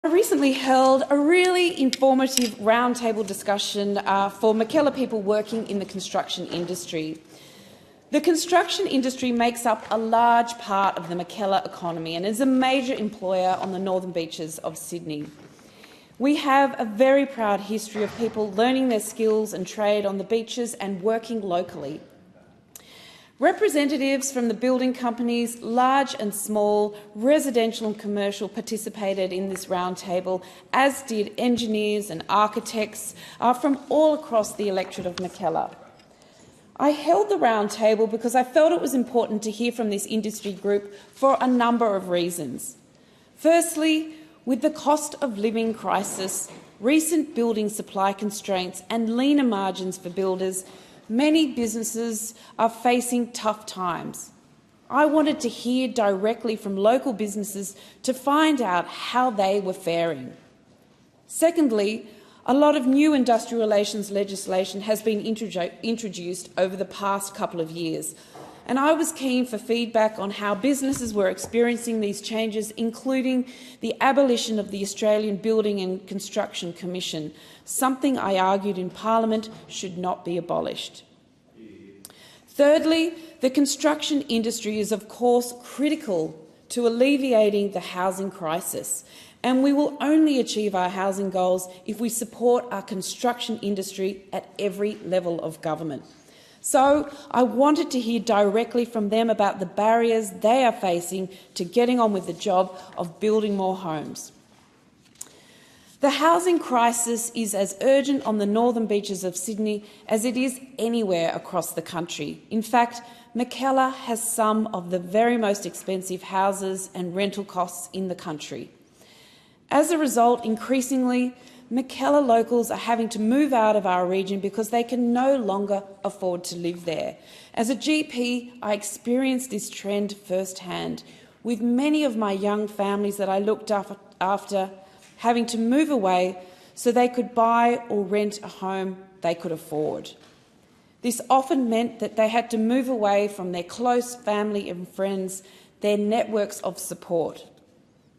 I recently held a really informative roundtable discussion for Mackellar people working in the construction industry. The construction industry makes up a large part of the Mackellar economy and is a major employer on the northern beaches of Sydney. We have a very proud history of people learning their skills and trade on the beaches and working locally. Representatives from the building companies, large and small, residential and commercial, participated in this roundtable, as did engineers and architects from all across the electorate of Mackellar. I held the roundtable because I felt it was important to hear from this industry group for a number of reasons. Firstly, with the cost of living crisis, recent building supply constraints and leaner margins for builders, many businesses are facing tough times. I wanted to hear directly from local businesses to find out how they were faring. Secondly, a lot of new industrial relations legislation has been introduced over the past couple of years, and I was keen for feedback on how businesses were experiencing these changes, including the abolition of the Australian Building and Construction Commission, something I argued in Parliament should not be abolished. Thirdly, the construction industry is of course critical to alleviating the housing crisis, and we will only achieve our housing goals if we support our construction industry at every level of government. So I wanted to hear directly from them about the barriers they are facing to getting on with the job of building more homes. The housing crisis is as urgent on the northern beaches of Sydney as it is anywhere across the country. In fact, Mackellar has some of the very most expensive houses and rental costs in the country. As a result, increasingly, Mackellar locals are having to move out of our region because they can no longer afford to live there. As a GP, I experienced this trend firsthand, with many of my young families that I looked after having to move away so they could buy or rent a home they could afford. This often meant that they had to move away from their close family and friends, their networks of support.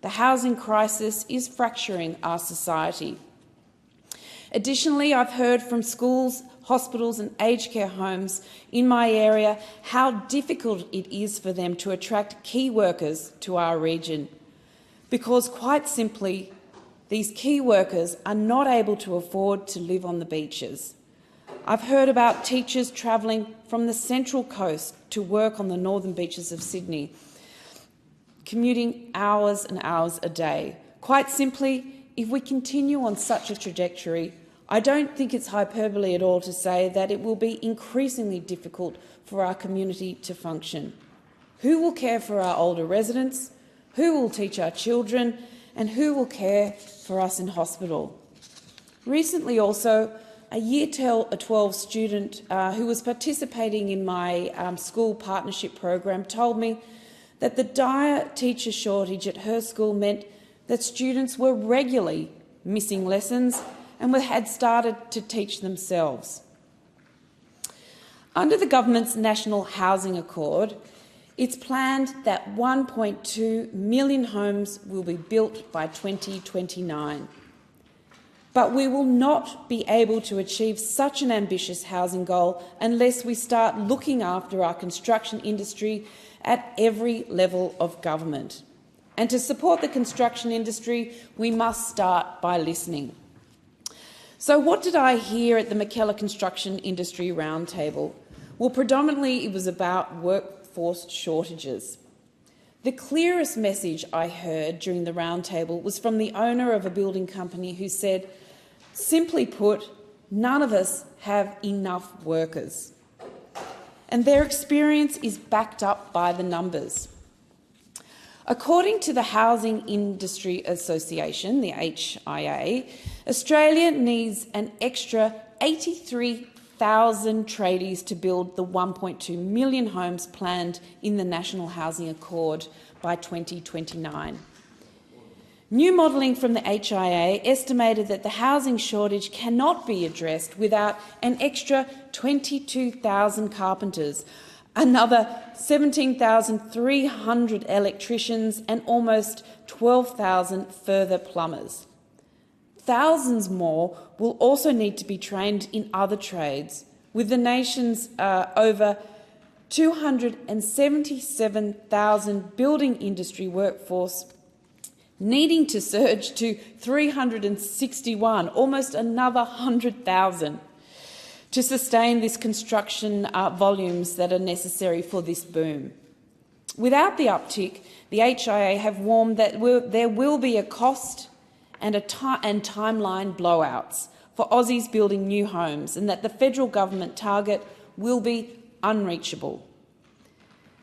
The housing crisis is fracturing our society. Additionally, I've heard from schools, hospitals and aged care homes in my area how difficult it is for them to attract key workers to our region, because quite simply, these key workers are not able to afford to live on the beaches. I've heard about teachers travelling from the Central Coast to work on the northern beaches of Sydney, commuting hours and hours a day. Quite simply, if we continue on such a trajectory, I don't think it's hyperbole at all to say that it will be increasingly difficult for our community to function. Who will care for our older residents? Who will teach our children? And who will care for us in hospital? Recently also, a Year 12 student who was participating in my school partnership program told me that the dire teacher shortage at her school meant that students were regularly missing lessons and had started to teach themselves. Under the government's National Housing Accord, it's planned that 1.2 million homes will be built by 2029. But we will not be able to achieve such an ambitious housing goal unless we start looking after our construction industry at every level of government. And to support the construction industry, we must start by listening. So what did I hear at the Mackellar Construction Industry Roundtable? Well, predominantly it was about workforce shortages. The clearest message I heard during the roundtable was from the owner of a building company who said, simply put, none of us have enough workers. And their experience is backed up by the numbers. According to the Housing Industry Association, the HIA, Australia needs an extra 83,000 tradies to build the 1.2 million homes planned in the National Housing Accord by 2029. New modelling from the HIA estimated that the housing shortage cannot be addressed without an extra 22,000 carpenters, another 17,300 electricians and almost 12,000 further plumbers. Thousands more will also need to be trained in other trades, with the nation's over 277,000 building industry workforce needing to surge to 361, almost another 100,000, to sustain this construction volumes that are necessary for this boom. Without the uptick, the HIA have warned that there will be a cost and timeline blowouts for Aussies building new homes, and that the federal government target will be unreachable.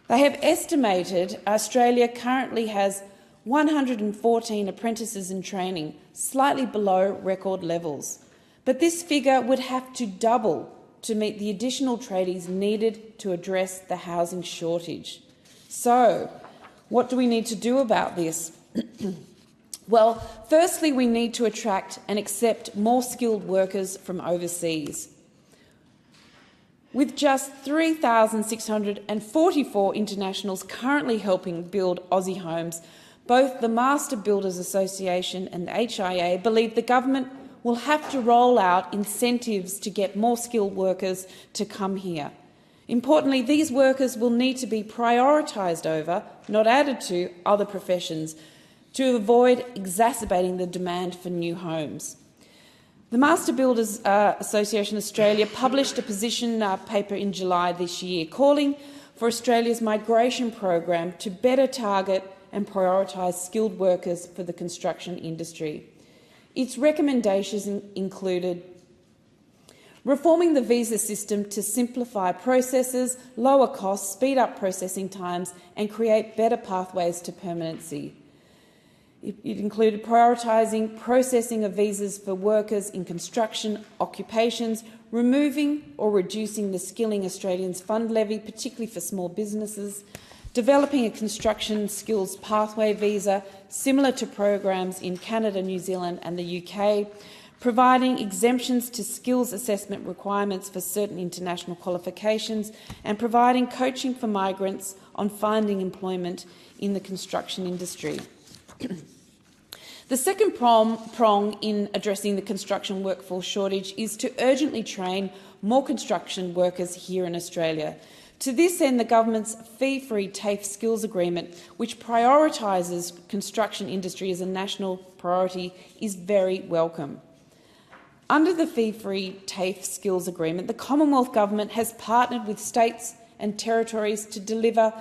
They have estimated Australia currently has 114 apprentices in training, slightly below record levels. But this figure would have to double to meet the additional tradies needed to address the housing shortage. So, what do we need to do about this? Well, firstly, we need to attract and accept more skilled workers from overseas. With just 3,644 internationals currently helping build Aussie homes, both the Master Builders Association and the HIA believe the government will have to roll out incentives to get more skilled workers to come here. Importantly, these workers will need to be prioritised over, not added to, other professions to avoid exacerbating the demand for new homes. The Master Builders Association Australia published a position paper in July this year calling for Australia's migration program to better target and prioritise skilled workers for the construction industry. Its recommendations included reforming the visa system to simplify processes, lower costs, speed up processing times and create better pathways to permanency. It included prioritising processing of visas for workers in construction occupations, removing or reducing the Skilling Australians Fund levy, particularly for small businesses, developing a construction skills pathway visa similar to programs in Canada, New Zealand and the UK, providing exemptions to skills assessment requirements for certain international qualifications, and providing coaching for migrants on finding employment in the construction industry. The second prong in addressing the construction workforce shortage is to urgently train more construction workers here in Australia. To this end, the government's fee-free TAFE skills agreement, which prioritises construction industry as a national priority, is very welcome. Under the fee-free TAFE skills agreement, the Commonwealth Government has partnered with states and territories to deliver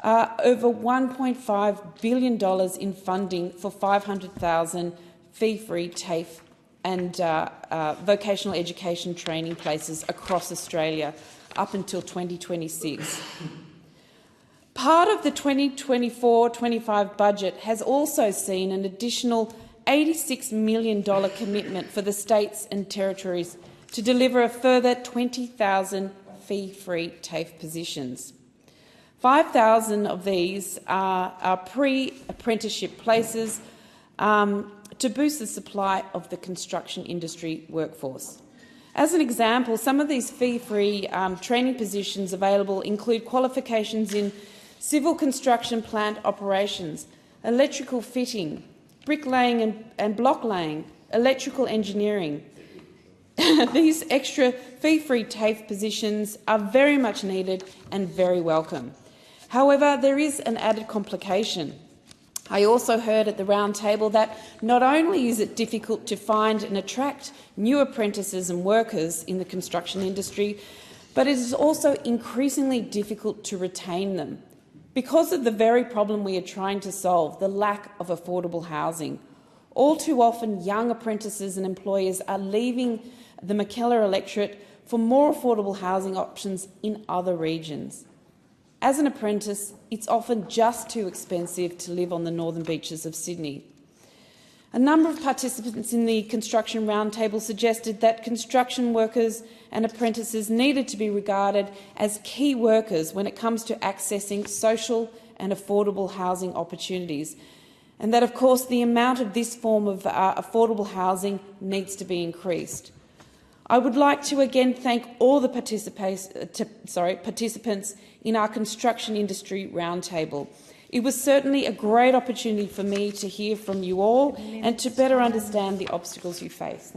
over $1.5 billion in funding for 500,000 fee-free TAFE and vocational education training places across Australia up until 2026. Part of the 2024-25 budget has also seen an additional $86 million commitment for the states and territories to deliver a further 20,000 fee-free TAFE positions. 5,000 of these are pre-apprenticeship places to boost the supply of the construction industry workforce. As an example, some of these fee-free training positions available include qualifications in civil construction plant operations, electrical fitting, bricklaying and block laying, electrical engineering. These extra fee-free TAFE positions are very much needed and very welcome. However, there is an added complication. I also heard at the round table that not only is it difficult to find and attract new apprentices and workers in the construction industry, but it is also increasingly difficult to retain them because of the very problem we are trying to solve, the lack of affordable housing. All too often, young apprentices and employers are leaving the Mackellar electorate for more affordable housing options in other regions. As an apprentice, it's often just too expensive to live on the northern beaches of Sydney. A number of participants in the construction roundtable suggested that construction workers and apprentices needed to be regarded as key workers when it comes to accessing social and affordable housing opportunities, and that, of course, the amount of this form of affordable housing needs to be increased. I would like to again thank all the participants in our construction industry roundtable. It was certainly a great opportunity for me to hear from you all and to better understand the obstacles you face.